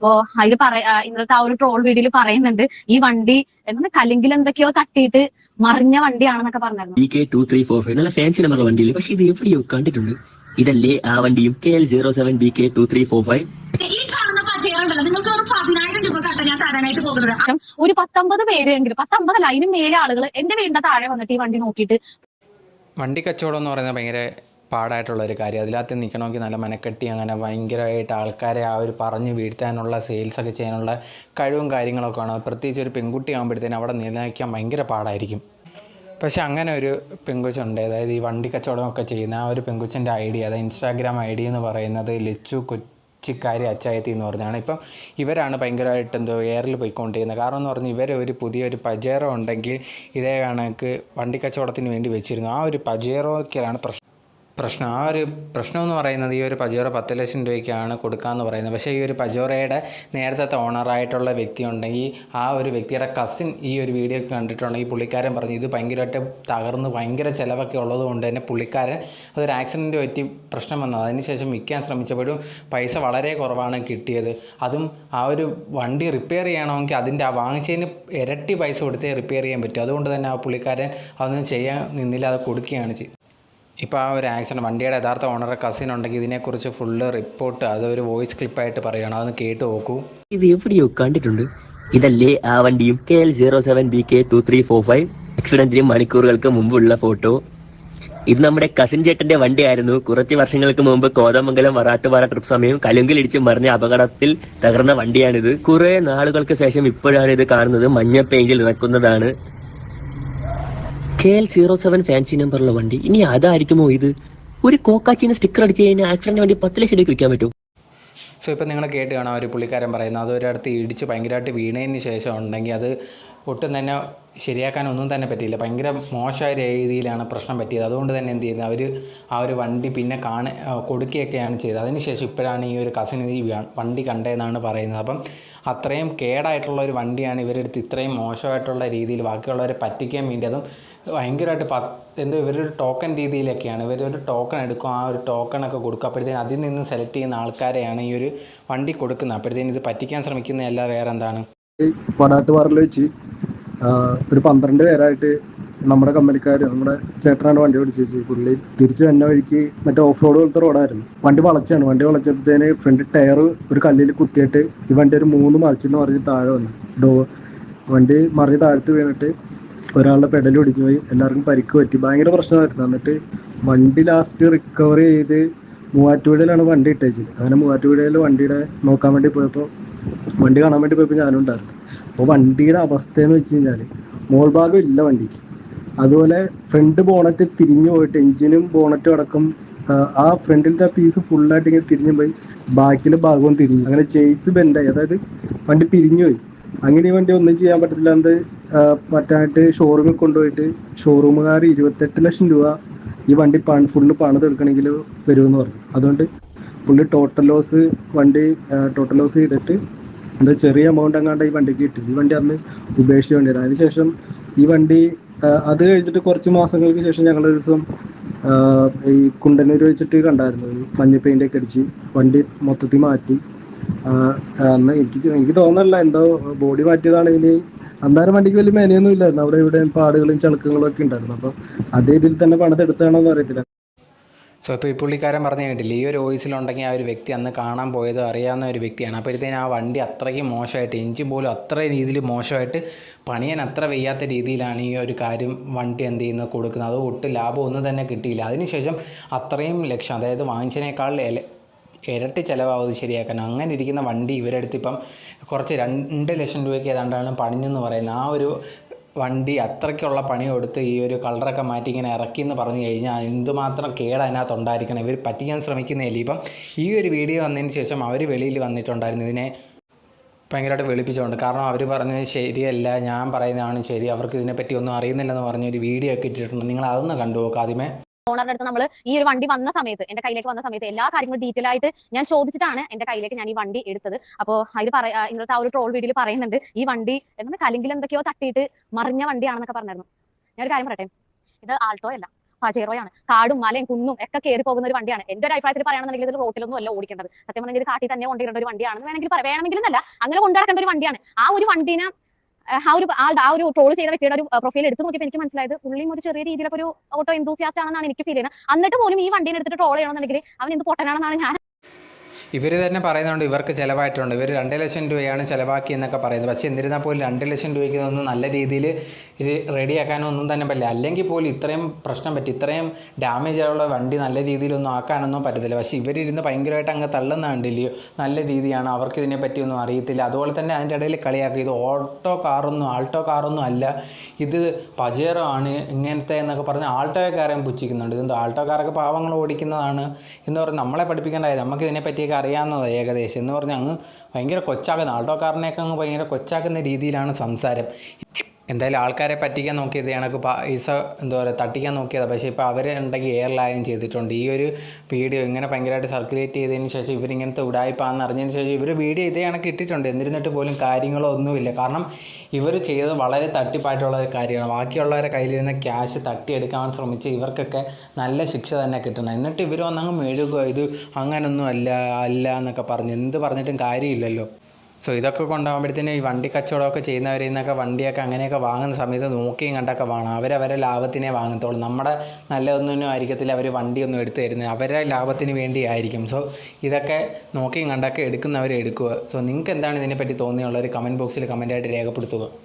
അപ്പോ അതിൽ ഇന്നത്തെ ആ ഒരു ട്രോൾ വീഡിയോയിൽ പറയുന്നുണ്ട് ഈ വണ്ടി എന്താണ് കല്ലെങ്കിലും എന്തൊക്കെയോ തട്ടിയിട്ട് മറിഞ്ഞ വണ്ടിയാണെന്നൊക്കെ പറഞ്ഞായിരുന്നു. BK2345 നല്ല ഫാൻസി നമ്പർ വണ്ടിയിൽ, പക്ഷെ ഇത് എവിടെയോ കണ്ടിട്ടുണ്ട്. ഇതല്ലേ ആ വണ്ടിയും KL07 BK2345. ഒരു 19 പേരെങ്കിലും 19 ലൈനും മേലെ ആളുകൾ എന്റെ വീടിന്റെ താഴെ വന്നിട്ട് ഈ വണ്ടി നോക്കിയിട്ട്. വണ്ടി കച്ചവടം എന്ന് പറയുന്നത് ഭയങ്കര പാടായിട്ടുള്ളൊരു കാര്യം. അതിനകത്ത് നിൽക്കണമെങ്കിൽ നല്ല മനക്കെട്ടി അങ്ങനെ ഭയങ്കരമായിട്ട് ആൾക്കാരെ ആ ഒരു പറഞ്ഞ് വീഴ്ത്താനുള്ള സെയിൽസൊക്കെ ചെയ്യാനുള്ള കഴിവും കാര്യങ്ങളൊക്കെ ആണ്. പ്രത്യേകിച്ച് ഒരു പെൺകുട്ടി ആകുമ്പോഴത്തേനും അവിടെ നിലനിൽക്കാൻ ഭയങ്കര പാടായിരിക്കും. പക്ഷേ അങ്ങനെ ഒരു പെങ്കൊച്ചുണ്ട്, അതായത് ഈ വണ്ടി കച്ചവടമൊക്കെ ചെയ്യുന്ന ആ ഒരു പെങ്കൊച്ചിൻ്റെ ഐ ഡി, അതായത് ഇൻസ്റ്റാഗ്രാം ഐ ഡി എന്ന് പറയുന്നത് ലച്ചു കൊച്ചിക്കാരി അച്ചായത്തി എന്ന് പറഞ്ഞാണ്. ഇപ്പം ഇവരാണ് ഭയങ്കരമായിട്ട് എയറിൽ പോയിക്കൊണ്ടിരുന്നത്. കാരണം എന്ന് പറഞ്ഞാൽ ഇവർ ഒരു പുതിയൊരു പജേറോ ഉണ്ടെങ്കിൽ ഇതേ കണക്ക് വണ്ടി കച്ചവടത്തിന് വേണ്ടി വെച്ചിരുന്നു. ആ ഒരു പജേറോയ്ക്കാണ് പ്രശ്നം. ആ ഒരു പ്രശ്നം എന്ന് പറയുന്നത് ഈ ഒരു പജേറോ 10 ലക്ഷം രൂപയ്ക്കാണ് കൊടുക്കാമെന്ന് പറയുന്നത്. പക്ഷേ ഈ ഒരു പജേറോയുടെ നേരത്തെ ഓണറായിട്ടുള്ള വ്യക്തി ഉണ്ടെങ്കിൽ ആ ഒരു വ്യക്തിയുടെ കസിൻ ഈ ഒരു വീഡിയോ കണ്ടിട്ടുണ്ടെങ്കിൽ പുള്ളിക്കാരൻ പറഞ്ഞു ഇത് ഭയങ്കരമായിട്ട് തകർന്ന് ഭയങ്കര ചിലവൊക്കെ ഉള്ളതുകൊണ്ട് തന്നെ പുള്ളിക്കാരൻ അതൊരു ആക്സിഡൻറ്റ് പറ്റി പ്രശ്നം വന്നത്. അതിനുശേഷം വിൽക്കാൻ ശ്രമിച്ചപ്പോഴും പൈസ വളരെ കുറവാണ് കിട്ടിയത്. അതും ആ ഒരു വണ്ടി റിപ്പയർ ചെയ്യണമെങ്കിൽ അതിൻ്റെ ആ വാങ്ങിച്ചതിന് ഇരട്ടി പൈസ കൊടുത്തേ റിപ്പയർ ചെയ്യാൻ പറ്റും. അതുകൊണ്ട് തന്നെ ആ പുള്ളിക്കാരൻ അതൊന്നും ചെയ്യാൻ നിന്നില്ല, അത് കൊടുക്കുകയാണ് ചെയ്തത്. ഇപ്പോൾ ആ ഒരു ആക്സിഡൻറ്റ് വണ്ടിയുടെ യഥാർത്ഥ ഓണറെ കസിൻ ഉണ്ടെങ്കിൽ ഇതിനെക്കുറിച്ച് ഫുള്ള് റിപ്പോർട്ട് അതൊരു വോയിസ് ക്ലിപ്പായിട്ട് പറയുകയാണ്, അതൊന്ന് കേട്ട് നോക്കൂ. ഇത് എവിടെയോ കണ്ടിട്ടുണ്ട്. ഇതല്ലേ ആ വണ്ടിയും KL07 BK2345. ആക്സിഡന്റിന് മണിക്കൂറുകൾക്ക് മുമ്പുള്ള ഫോട്ടോ. ഇത് നമ്മുടെ കസിൻ ചേട്ടന്റെ വണ്ടിയായിരുന്നു. കുറച്ച് വർഷങ്ങൾക്ക് മുമ്പ് കോതമംഗലം വറാട്ടുപാറ ട്രിപ്പ് സമയം കലുങ്കിലിടിച്ച് മറിഞ്ഞ അപകടത്തിൽ തകർന്ന വണ്ടിയാണിത്. കുറെ നാളുകൾക്ക് ശേഷം ഇപ്പോഴാണ് ഇത് കാണുന്നത്. മഞ്ഞ പെയിന്റിൽ ഇറക്കുന്നതാണ്. KL07 ഫാൻസി നമ്പറുള്ള വണ്ടി. ഇനി അതായിരിക്കുമോ ഇത്? ഒരു കോക്കാച്ചിന് സ്റ്റിക്കർ അടിച്ച് കഴിഞ്ഞാൽ ആക്സിഡന്റ് വണ്ടി 10 ലക്ഷം രൂപയ്ക്ക് വിൽക്കാൻ പറ്റും. സോ ഇപ്പോൾ നിങ്ങൾ കേട്ട് കാണാം ഒരു പുള്ളിക്കാരൻ പറയുന്നത് അതൊരിടത്ത് ഇടിച്ച് ഭയങ്കരമായിട്ട് വീണതിന് ശേഷം ഉണ്ടെങ്കിൽ അത് ഒട്ടും തന്നെ ശരിയാക്കാനൊന്നും തന്നെ പറ്റിയില്ല. ഭയങ്കര മോശമായ രീതിയിലാണ് പ്രശ്നം പറ്റിയത്. അതുകൊണ്ട് തന്നെ എന്ത് ചെയ്യുന്നത്, അവർ ആ ഒരു വണ്ടി പിന്നെ കൊടുക്കുകയൊക്കെയാണ് ചെയ്തത്. അതിനുശേഷം ഇപ്പോഴാണ് ഈ ഒരു കസിൻ ഈ വണ്ടി കണ്ടതെന്നാണ് പറയുന്നത്. അപ്പം അത്രയും കേടായിട്ടുള്ള ഒരു വണ്ടിയാണ് ഇവരെടുത്ത് ഇത്രയും മോശമായിട്ടുള്ള രീതിയിൽ ബാക്കിയുള്ളവരെ പറ്റിക്കാൻ വേണ്ടി, അതും ഭയങ്കരമായിട്ട് ഇവരൊരു ടോക്കൺ രീതിയിലൊക്കെയാണ്. ഇവരൊരു ടോക്കൺ എടുക്കും, ആ ഒരു ടോക്കണൊക്കെ കൊടുക്കും. അപ്പോഴത്തേന് അതിൽ നിന്ന് സെലക്ട് ചെയ്യുന്ന ആൾക്കാരെയാണ് ഈ ഒരു വണ്ടി കൊടുക്കുന്നത്. അപ്പോഴത്തേന് ഇത് പറ്റിക്കാൻ ശ്രമിക്കുന്നതല്ല വേറെ എന്താണ്. വടാട്ടുപാറയിൽ വെച്ച് ഒരു 12 പേരായിട്ട് നമ്മുടെ കമ്പനിക്കാർ നമ്മുടെ ചേട്ടനാണ് വണ്ടി ഓടിച്ചു. പുള്ളി തിരിച്ചു വന്ന വഴിക്ക് മറ്റേ ഓഫ് റോഡ് പോലത്തെ റോഡായിരുന്നു. വണ്ടി വളച്ചാണ്. വണ്ടി വളച്ചപ്പോഴത്തേന് ഫ്രണ്ട് ടയർ ഒരു കല്ലിൽ കുത്തിയിട്ട് ഈ വണ്ടി ഒരു 3 മറിച്ചിട്ട് മറിഞ്ഞ് താഴെ വന്നു. വണ്ടി മറിഞ്ഞ് താഴത്ത് വീണിട്ട് ഒരാളുടെ പെഡൽ ഒടിഞ്ഞു പോയി. എല്ലാവർക്കും പരിക്ക് പറ്റി. ഭയങ്കര പ്രശ്നമായിരുന്നു. എന്നിട്ട് വണ്ടി ലാസ്റ്റ് റിക്കവർ ചെയ്ത് മൂവാറ്റുപുഴയിലാണ് വണ്ടി ഇട്ടേച്ചത്. അങ്ങനെ മൂവാറ്റുപുഴയിൽ വണ്ടിയുടെ നോക്കാൻ വേണ്ടി പോയപ്പോൾ, വണ്ടി കാണാൻ വേണ്ടി പോയപ്പോൾ ഞാനും ഉണ്ടായിരുന്നു. അപ്പോൾ വണ്ടിയുടെ അവസ്ഥയെന്ന് വെച്ച് കഴിഞ്ഞാൽ മോൾ ഭാഗം ഇല്ല വണ്ടിക്ക്. അതുപോലെ ഫ്രണ്ട് ബോണറ്റ് തിരിഞ്ഞു പോയിട്ട് എഞ്ചിനും ബോണറ്റും അടക്കം ആ ഫ്രണ്ടിലത്തെ പീസ് ഫുള്ളായിട്ട് ഇങ്ങനെ തിരിഞ്ഞു പോയി. ബാക്കിലെ ഭാഗവും തിരിഞ്ഞു. അങ്ങനെ ചേസ് ബെൻഡായി, അതായത് വണ്ടി പിരിഞ്ഞു പോയി. അങ്ങനെ ഈ വണ്ടി ഒന്നും ചെയ്യാൻ പറ്റത്തില്ല. അത് പറ്റാനായിട്ട് ഷോറൂമിൽ കൊണ്ടുപോയിട്ട് ഷോറൂമുകാർ 28 ലക്ഷം രൂപ ഈ വണ്ടി ഫുള്ള് പണിത് എടുക്കണമെങ്കിൽ വരുമെന്ന് പറഞ്ഞു. അതുകൊണ്ട് പുള്ളി ടോട്ടൽ ലോസ് ചെയ്തിട്ട് ചെറിയ എമൗണ്ട് അങ്ങാണ്ട് ഈ വണ്ടിക്ക് കിട്ടി. ഈ വണ്ടി അന്ന് ഉപേക്ഷിച്ച വണ്ടിയാണ്. അതിനുശേഷം ഈ വണ്ടി അത് കഴിഞ്ഞിട്ട് കുറച്ച് മാസങ്ങൾക്ക് ശേഷം ഞങ്ങളൊരു ദിവസം ഈ കുണ്ടന്നൂർ വെച്ചിട്ട് കണ്ടായിരുന്നു. ഒരു മഞ്ഞ പെയിൻ്റൊക്കെ അടിച്ച് വണ്ടി മൊത്തത്തിൽ മാറ്റി. അന്ന് എനിക്ക് തോന്നല്ല, എന്തോ ബോഡി മാറ്റിയതാണ്. ഇനി അന്നേരം വണ്ടിക്ക് വലിയ മേനയൊന്നും ഇല്ലായിരുന്നു. അവിടെ ഇവിടെ പാടുകളും ചളുക്കങ്ങളും ഒക്കെ ഉണ്ടായിരുന്നു. അപ്പം അതേ ഇതിൽ തന്നെ പണിതെടുത്താണോ എന്ന് അറിയത്തില്ല. സോ ഇപ്പോൾ ഈ പുള്ളിക്കാരൻ പറഞ്ഞു കേട്ടില്ല, ഈ ഒരു വോയിസിലുണ്ടെങ്കിൽ ആ ഒരു വ്യക്തി അന്ന് കാണാൻ പോയത് അറിയാവുന്ന ഒരു വ്യക്തിയാണ്. അപ്പോഴത്തേനും ആ വണ്ടി അത്രയ്ക്ക് മോശമായിട്ട്, എഞ്ചിൻ പോലും അത്ര രീതിയിൽ മോശമായിട്ട്, പണിയാൻ അത്ര വയ്യാത്ത രീതിയിലാണ് ഈ ഒരു കാര്യം വണ്ടി കൊടുക്കുന്നത്. അത് ഒട്ടും ലാഭം ഒന്നും തന്നെ കിട്ടിയില്ല. അതിനുശേഷം അത്രയും ലക്ഷം, അതായത് വാങ്ങിച്ചതിനേക്കാൾ ഇരട്ടി ചിലവാകുന്നത് ശരിയാക്കാൻ. അങ്ങനെ ഇരിക്കുന്ന വണ്ടി ഇവരെടുത്ത് ഇപ്പം കുറച്ച് 2 ലക്ഷം രൂപയ്ക്ക് ഏതാണ്ടാണ് പണിഞ്ഞെന്ന് പറയുന്നത്. ആ ഒരു വണ്ടി അത്രയ്ക്കുള്ള പണി കൊടുത്ത് ഈ ഒരു കളറൊക്കെ മാറ്റി ഇങ്ങനെ ഇറക്കിയെന്ന് പറഞ്ഞു കഴിഞ്ഞാൽ എന്തുമാത്രം കേട് അതിനകത്ത് ഉണ്ടായിരിക്കണം. ഇവർ പറ്റിക്കാൻ ശ്രമിക്കുന്നതല്ലേ. ഇപ്പം ഈ ഒരു വീഡിയോ വന്നതിന് ശേഷം അവർ വെളിയിൽ വന്നിട്ടുണ്ടായിരുന്നു ഇതിനെ ഭയങ്കരമായിട്ട് വെളുപ്പിച്ചുകൊണ്ട്. കാരണം അവർ പറഞ്ഞത് ശരിയല്ല, ഞാൻ പറയുന്നതാണ് ശരി, അവർക്ക് ഇതിനെപ്പറ്റി ഒന്നും അറിയുന്നില്ലെന്ന് പറഞ്ഞൊരു വീഡിയോ ഒക്കെ ഇട്ടിട്ടുണ്ട്. നിങ്ങൾ അതൊന്ന് കണ്ടു നോക്കുക. ആദ്യമേ ഓണറുടെ അടുത്ത് നമ്മൾ ഈ ഒരു വണ്ടി വന്ന സമയത്ത്, എന്റെ കയ്യിലേക്ക് വന്ന സമയത്ത് എല്ലാ കാര്യങ്ങളും ഡീറ്റെയിൽ ആയിട്ട് ഞാൻ ചോദിച്ചിട്ടാണ് എന്റെ കയ്യിലേക്ക് ഞാൻ ഈ വണ്ടി എടുത്തത്. അപ്പോൾ അതിൽ ഇന്നത്തെ ആ ഒരു ട്രോൾ വീഡിയോയിൽ പറയുന്നുണ്ട് ഈ വണ്ടി കല്ലെങ്കിലും എന്തൊക്കെയോ തട്ടിയിട്ട് മറിഞ്ഞ വണ്ടിയാണെന്നൊക്കെ പറഞ്ഞായിരുന്നു. ഞാനൊരു കാര്യം പറയട്ടെ, ഇത് ആൾട്ടോ അല്ല, പജേറോയാണ്. കാടും മലയും കുന്നും ഒക്കെ കയറി പോകുന്ന ഒരു വണ്ടിയാണ്. എന്റെ ഒരു അഭിപ്രായത്തിൽ പറയുകയാണെന്നുണ്ടെങ്കിൽ ഇത് റോട്ടിലൊന്നും അല്ല ഓടിക്കേണ്ടത്. സത്യം പറഞ്ഞാൽ ഇത് കാട്ടിൽ തന്നെ കൊണ്ടുവരേണ്ട ഒരു വണ്ടിയാണെന്ന് വേണമെങ്കിലും അല്ല, അങ്ങനെ കൊണ്ടുനടക്കേണ്ട ഒരു വണ്ടിയാണ്. ആ ഒരു വണ്ടിനെ ആ ഒരു ട്രോൾ ചെയ്ത വ്യക്തിയുടെ ഒരു പ്രൊഫൈൽ എടുത്ത് നോക്കിയപ്പോൾ എനിക്ക് മനസ്സിലായത് പുള്ളിയും ഒരു ചെറിയ രീതിയിലൊക്കെ ഒരു ഓട്ടോ എന്തൂസിയാസ്റ്റ് ആണെന്നാണ് എനിക്ക് ഫീൽ ചെയ്യുന്നത്. എന്നിട്ട് പോലും ഈ വണ്ടിനെ എടുത്തിട്ട് ട്രോൾ ചെയ്യണമെന്നുണ്ടെങ്കിൽ അവൻ എന്ത് പൊട്ടനാണെന്നാണ് ഞാൻ. ഇവർ തന്നെ പറയുന്നുണ്ട് ഇവർക്ക് ചിലവായിട്ടുണ്ട്, ഇവർ 2 ലക്ഷം രൂപയാണ് ചിലവാക്കി എന്നൊക്കെ പറയുന്നത്. പക്ഷേ എന്നിരുന്നാൽ പോലും 2 ലക്ഷം രൂപയ്ക്ക് ഒന്നും നല്ല രീതിയിൽ ഇത് റെഡിയാക്കാനോ ഒന്നും തന്നെ പറ്റില്ല. അല്ലെങ്കിൽ പോലും ഇത്രയും പ്രശ്നം പറ്റി, ഇത്രയും ഡാമേജ് ആയുള്ള വണ്ടി നല്ല രീതിയിലൊന്നും ആക്കാനൊന്നും പറ്റത്തില്ല. പക്ഷേ ഇവരിരുന്ന് ഭയങ്കരമായിട്ട് അങ്ങ് തള്ളുന്ന കണ്ടില്ലയോ, നല്ല രീതിയാണ്, അവർക്ക് ഇതിനെ പറ്റിയൊന്നും അറിയത്തില്ല. അതുപോലെ തന്നെ അതിൻ്റെ ഇടയിൽ കളിയാക്കി ഇത് ആൾട്ടോ കാറൊന്നും അല്ല, ഇത് പജേറോ ആണ് ഇങ്ങനത്തെ എന്നൊക്കെ പറഞ്ഞ് ആൾട്ടോക്കാരെയും പുച്ഛിക്കുന്നുണ്ട്. ഇതെന്തോ ആൾട്ടോ കാറൊക്കെ പാവങ്ങൾ ഓടിക്കുന്നതാണ് എന്ന് പറഞ്ഞ് നമ്മളെ പഠിപ്പിക്കേണ്ടായത്, നമുക്ക് ഇതിനെപ്പറ്റിയൊക്കെ അറിയാവുന്നത് ഏകദേശം എന്ന് പറഞ്ഞ് അങ്ങ് ഭയങ്കര കൊച്ചാക്കുന്ന, ആൾട്ടോക്കാരനെയൊക്കെ അങ്ങ് ഭയങ്കര കൊച്ചാക്കുന്ന രീതിയിലാണ് സംസാരം. എന്തായാലും ആൾക്കാരെ പറ്റിക്കാൻ നോക്കിയത് കണക്ക് പൈസ എന്താ പറയുക തട്ടിക്കാൻ നോക്കിയതാണ്. പക്ഷേ ഇപ്പോൾ അവരുണ്ടെങ്കിൽ എയർലൈൻ ചെയ്തിട്ടുണ്ട്. ഈ ഒരു വീഡിയോ ഇങ്ങനെ ഭയങ്കരമായിട്ട് സർക്കുലേറ്റ് ചെയ്തതിന് ശേഷം ഇവരിങ്ങനത്തെ ഉടായ്പാന്ന് അറിഞ്ഞതിന് ശേഷം ഇവർ വീഡിയോ ഇതേ കണക്ക് ഇട്ടിട്ടുണ്ട്. എന്നിരുന്നിട്ട് പോലും കാര്യങ്ങളോ ഒന്നുമില്ല. കാരണം ഇവർ ചെയ്തത് വളരെ തട്ടിപ്പായിട്ടുള്ള ഒരു കാര്യമാണ്. ബാക്കിയുള്ളവരെ കയ്യിലിരുന്ന ക്യാഷ് തട്ടിയെടുക്കാൻ ശ്രമിച്ച് ഇവർക്കൊക്കെ നല്ല ശിക്ഷ തന്നെ കിട്ടണം. എന്നിട്ട് ഇവർ വന്നങ്ങ് മെഴുകുക, ഇത് അങ്ങനൊന്നും അല്ല എന്നൊക്കെ പറഞ്ഞ് എന്ത് പറഞ്ഞിട്ടും കാര്യമില്ലല്ലോ. സോ ഇതൊക്കെ കൊണ്ടാകുമ്പോഴത്തേനും ഈ വണ്ടി കച്ചവടമൊക്കെ ചെയ്യുന്നവരിൽ നിന്നൊക്കെ വണ്ടിയൊക്കെ അങ്ങനെയൊക്കെ വാങ്ങുന്ന സമയത്ത് നോക്കിയും കണ്ടൊക്കെ വാങ്ങണം. അവരവരെ ലാഭത്തിനെ വാങ്ങത്തുള്ളൂ. നമ്മുടെ നല്ലതൊന്നും ആയിരിക്കത്തില്ല അവർ വണ്ടിയൊന്നും എടുത്തു തരുന്നത്, അവരെ ലാഭത്തിന് വേണ്ടിയായിരിക്കും. സോ ഇതൊക്കെ നോക്കിയും കണ്ടൊക്കെ എടുക്കുന്നവരെ എടുക്കുക. സോ നിങ്ങൾക്ക് എന്താണ് ഇതിനെപ്പറ്റി തോന്നിയുള്ളൊരു കമൻറ്റ് ബോക്സിൽ കമൻറ്റായിട്ട് രേഖപ്പെടുത്തുക.